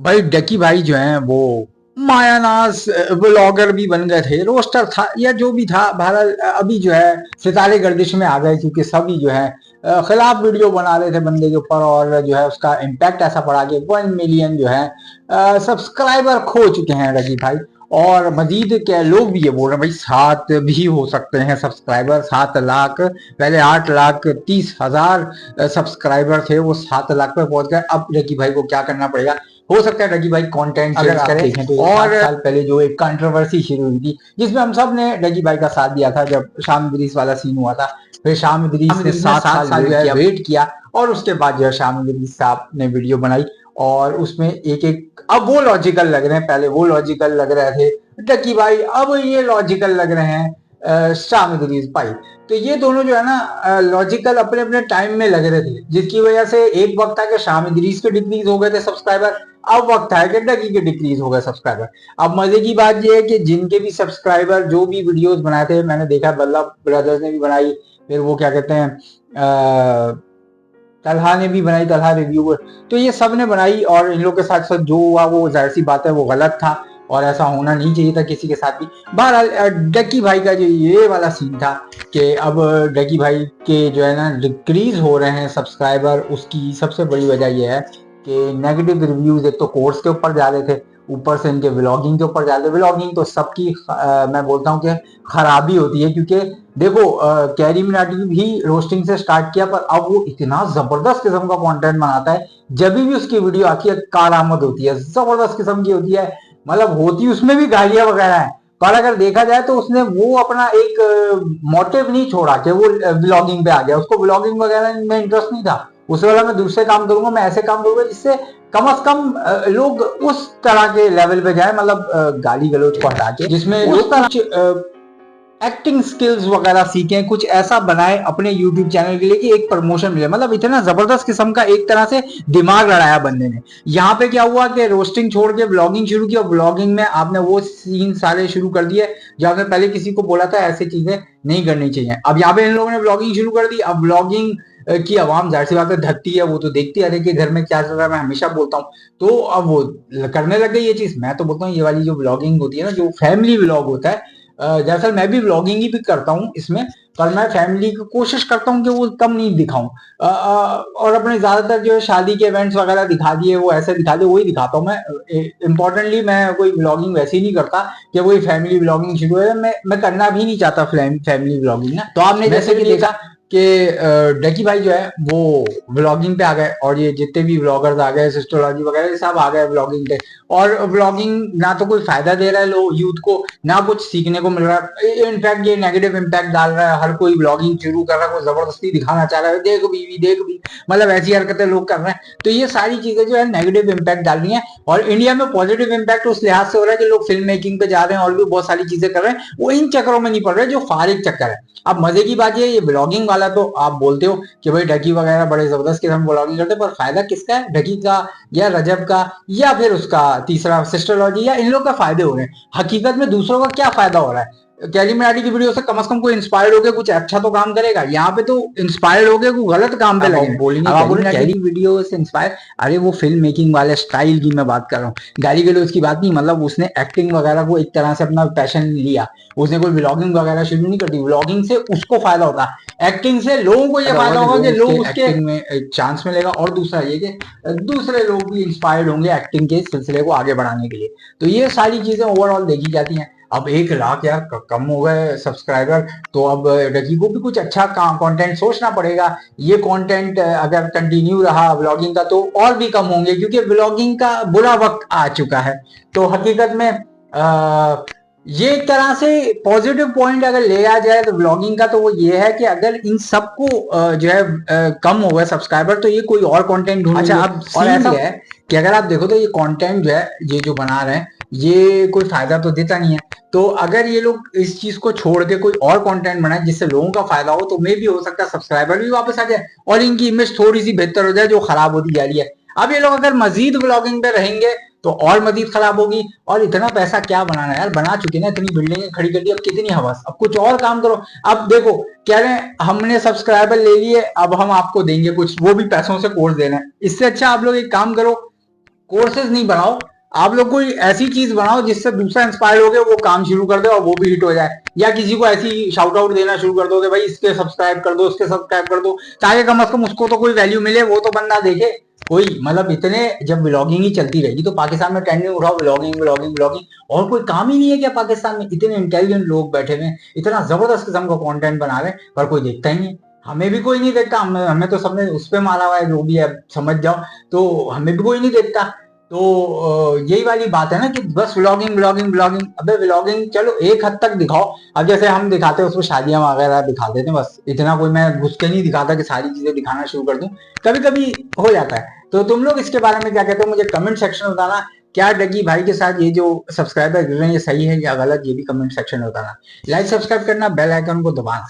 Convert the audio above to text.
भाई डकी भाई जो है वो मायानास ब्लॉगर भी बन गए थे, रोस्टर था या जो भी था, बहरहाल अभी जो है सितारे गर्दिश में आ गए क्योंकि सभी जो है खिलाफ वीडियो बना रहे थे बंदे के ऊपर, और जो है उसका इम्पैक्ट ऐसा पड़ा कि 1 मिलियन जो है सब्सक्राइबर खो चुके हैं डकी भाई। और मजीद क्या लोग भी ये बोल रहे हैं भाई 7 भी हो सकते हैं सब्सक्राइबर, 7 लाख। पहले 8,30,000 सब्सक्राइबर थे, वो 7 लाख पे पहुंच गए। अब डकी भाई को क्या करना पड़ेगा, हो सकता है डगी भाई कंटेंट अगर आप देखें तो और 7 साल पहले जो एक कंट्रोवर्सी शुरू हुई थी जिसमें हम सब ने डगी भाई का साथ दिया था, जब शाम इदरीस वाला सीन हुआ था, फिर शाम इदरीस ने 7 साल जो है वेट किया और उसके बाद जो है शाम इदरीस साहब ने वीडियो बनाई और उसमें एक एक अब वो लॉजिकल लग रहे हैं, पहले वो लॉजिकल लग रहे थे डकी भाई, अब ये लॉजिकल लग रहे हैं शाम इदरीस भाई। तो ये दोनों जो है ना लॉजिकल अपने अपने टाइम में लग रहे थे, जिसकी वजह से एक वक्त था कि शाम इदरीस के डिक्रीज हो गए थे सब्सक्राइबर, अब वक्त है कि डकी के डिक्रीज हो गए सब्सक्राइबर। अब मजे की बात ये है कि जिनके भी सब्सक्राइबर जो भी वीडियोस बनाए थे, मैंने देखा बल्ला ब्रदर्स ने भी बनाई, फिर वो क्या कहते हैं तलहा ने भी बनाई, तलहा रिव्यूअर, तो ये सब ने बनाई और इन लोग के साथ साथ जो हुआ वो जाहिर सी बात है वो गलत था और ऐसा होना नहीं चाहिए था किसी के साथ भी। बहरहाल डकी भाई का जो ये वाला सीन था कि अब डकी भाई के जो है ना डिक्रीज हो रहे हैं सब्सक्राइबर, उसकी सबसे बड़ी वजह यह है कि नेगेटिव रिव्यूज एक तो कोर्स के ऊपर जा रहे थे, ऊपर से इनके व्लॉगिंग के ऊपर जा रहे थे। व्लॉगिंग तो सबकी मैं बोलता हूँ कि खराबी होती है, क्योंकि देखो कैरी मिनाटी भी रोस्टिंग से स्टार्ट किया पर अब वो इतना जबरदस्त किस्म का कंटेंट बनाता है, जब भी उसकी वीडियो आती है कारआमद होती है, जबरदस्त किस्म की होती है, मतलब होती उसमें भी गालियां वगैरह है, पर अगर देखा जाए तो उसने वो अपना एक मोटिव नहीं छोड़ा कि वो ब्लॉगिंग पे आ गया, उसको ब्लॉगिंग वगैरह में इंटरेस्ट नहीं था, उस वाला मैं दूसरे काम करूंगा, मैं ऐसे काम करूंगा जिससे कम से कम लोग उस तरह के लेवल पे जाए, मतलब गाली गलौज को हटा के, जिसमें लोग कुछ एक्टिंग स्किल्स वगैरह सीखें, कुछ ऐसा बनाए अपने यूट्यूब चैनल के लिए कि एक प्रमोशन मिले। मतलब इतना जबरदस्त किस्म का एक तरह से दिमाग लड़ाया बंदे ने। यहाँ पे क्या हुआ कि रोस्टिंग छोड़ के ब्लॉगिंग शुरू की और ब्लॉगिंग में आपने वो सीन सारे शुरू कर दिए जो आपने पहले किसी को बोला था ऐसी चीजें नहीं करनी चाहिए। अब यहाँ पे इन लोगों ने ब्लॉगिंग शुरू कर दी। अब ब्लॉगिंग की आवाम जाहिर सी बात है धकती है, वो तो देखती है कि घर में क्या चल रहा है, मैं हमेशा बोलता हूँ, तो अब वो करने लग गई ये चीज। मैं तो बोलता हूँ ये वाली जो ब्लॉगिंग होती है ना, जो फैमिली ब्लॉग होता है, दरअसल मैं भी व्लॉगिंग ही भी करता हूँ इसमें, पर मैं फैमिली की कोशिश करता हूँ कि वो कम नहीं दिखाऊं, और अपने ज्यादातर जो है शादी के इवेंट्स वगैरह दिखा दिए, वो ऐसे दिखा दिए, वही दिखाता हूँ मैं। इम्पोर्टेंटली मैं कोई व्लॉगिंग वैसे ही नहीं करता कि वही फैमिली व्लॉगिंग शुरू है, मैं करना भी नहीं चाहता फैमिली व्लॉगिंग ना। तो आपने जैसे कि देखा कि डकी भाई जो है वो व्लॉगिंग पे आ गए और ये जितने भी व्लॉगर्स आ गए, सिस्टोलॉजी वगैरह सब आ गए व्लॉगिंग पे, और व्लॉगिंग ना तो कोई फायदा दे रहा है लोग यूथ को, ना कुछ सीखने को मिल रहा है, इनफैक्ट ये नेगेटिव इम्पैक्ट डाल रहा है। हर कोई ब्लॉगिंग शुरू कर रहा है, कोई जबरदस्ती दिखाना चाह रहा है, देख बीवी देख भी, मतलब ऐसी हरकतें लोग कर रहे हैं। तो ये सारी चीजें जो है नेगेटिव इम्पैक्ट डाल रही हैं, और इंडिया में पॉजिटिव इम्पैक्ट उस लिहाज से हो रहा है कि लोग फिल्म मेकिंग पे जा रहे हैं और भी बहुत सारी चीजें कर रहे हैं, वो इन चक्करों में नहीं पड़ रहे जो फारिग चक्कर है। अब मजे की बात ये ब्लॉगिंग वाला तो आप बोलते हो कि भाई डकी वगैरह बड़े जबरदस्त किस्म ब्लॉगिंग करते हैं, पर फायदा किसका है, डकी का या रजब का या फिर उसका तीसरा सिस्टोलॉजी, या इन लोग का फायदे हो रहे हैं? हकीकत में दूसरों का क्या फायदा हो रहा है? कैरी मिनाटी की वीडियो से कम कोई इंस्पायर्ड होकर कुछ अच्छा तो काम करेगा, यहाँ पे तो इंस्पायर्ड होकर कोई गलत काम पे लगे बोलेंगे कैरी वीडियो से इंस्पायर। अरे वो फिल्म मेकिंग वाले स्टाइल की मैं बात कर रहा हूँ, गाली गलौज की बात नहीं, मतलब उसने एक्टिंग वगैरह को एक तरह से अपना पैशन लिया, उसने कोई व्लॉगिंग वगैरह शुरू नहीं कर दी, व्लॉगिंग से उसको फायदा होता है, एक्टिंग से लोगों को ये फायदा होगा कि लोग उसके एक्टिंग में एक चांस मिलेगा, और दूसरा ये कि दूसरे लोग भी इंस्पायर्ड होंगे एक्टिंग के सिलसिले को आगे बढ़ाने के लिए। तो ये सारी चीजें ओवरऑल देखी जाती हैं। अब 1 लाख यार कम हो गए सब्सक्राइबर, तो अब डकी को भी कुछ अच्छा कंटेंट सोचना पड़ेगा। ये कंटेंट अगर कंटिन्यू रहा व्लॉगिंग का तो और भी कम होंगे, क्योंकि व्लॉगिंग का बुरा वक्त आ चुका है। तो हकीकत में ये एक तरह से पॉजिटिव पॉइंट अगर लिया जाए तो व्लॉगिंग का, तो वो ये है कि अगर इन सबको जो है कम हो गए सब्सक्राइबर, तो ये कोई और कंटेंट ढूंढेंगे। अच्छा, अब और ऐसा है कि अगर आप देखो तो ये कंटेंट जो है ये जो बना रहे हैं ये कोई फायदा तो देता नहीं है, तो अगर ये लोग इस चीज को छोड़ के कोई और कंटेंट बनाए जिससे लोगों का फायदा हो, तो मे भी हो सकता है सब्सक्राइबर भी वापस आ जाए और इनकी इमेज थोड़ी सी बेहतर हो जाए जो खराब होती जा रही है। अब ये लोग अगर मजीद ब्लॉगिंग पे रहेंगे तो और मजीद खराब होगी, और इतना पैसा क्या बनाना यार, बना चुके ना, इतनी बिल्डिंगें खड़ी कर दी, अब कितनी हवस, अब कुछ और काम करो। अब देखो कह रहे हैं हमने सब्सक्राइबर ले लिए, अब हम आपको देंगे कुछ, वो भी पैसों से कोर्स देना है। इससे अच्छा आप लोग एक काम करो, कोर्सेज नहीं बनाओ, आप लोग कोई ऐसी चीज बनाओ जिससे दूसरा इंस्पायर हो गया वो काम शुरू कर दे और वो भी हिट हो जाए, या किसी को ऐसी शाउट आउट देना शुरू कर दो कि भाई इसके सब्सक्राइब कर दो, उसके सब्सक्राइब कर दो, ताकि कम से कम उसको तो कोई वैल्यू मिले, वो तो बंदा देखे कोई। मतलब इतने जब ब्लॉगिंग ही चलती रहेगी तो पाकिस्तान में ट्रेंडिंग उठाओ ब्लॉगिंग ब्लॉगिंग ब्लॉगिंग, और कोई काम ही नहीं है क्या पाकिस्तान में? इतने इंटेलिजेंट लोग बैठे हुए हैं, इतना जबरदस्त किस्म का कंटेंट बना रहे हैं, पर कोई देखता ही नहीं। हमें भी कोई नहीं देखता, हमें तो सबने उस पर मारा हुआ है जो भी है समझ जाओ, तो हमें भी कोई नहीं देखता। तो यही वाली बात है ना कि बस व्लॉगिंग व्लॉगिंग व्लॉगिंग, अबे व्लॉगिंग चलो एक हद तक दिखाओ, अब जैसे हम दिखाते हैं उसमें शादियां वगैरह दिखा देते हैं, बस इतना कोई मैं घुस के नहीं दिखाता कि सारी चीजें दिखाना शुरू कर दूं, कभी कभी हो जाता है। तो तुम लोग इसके बारे में क्या कहते हो, मुझे कमेंट सेक्शन में बताना। क्या डगी भाई के साथ ये जो सब्सक्राइबर गिर रहे हैं ये सही है या गलत, ये भी कमेंट सेक्शन में बताना। लाइक सब्सक्राइब करना, बेल आइकन को दबाना।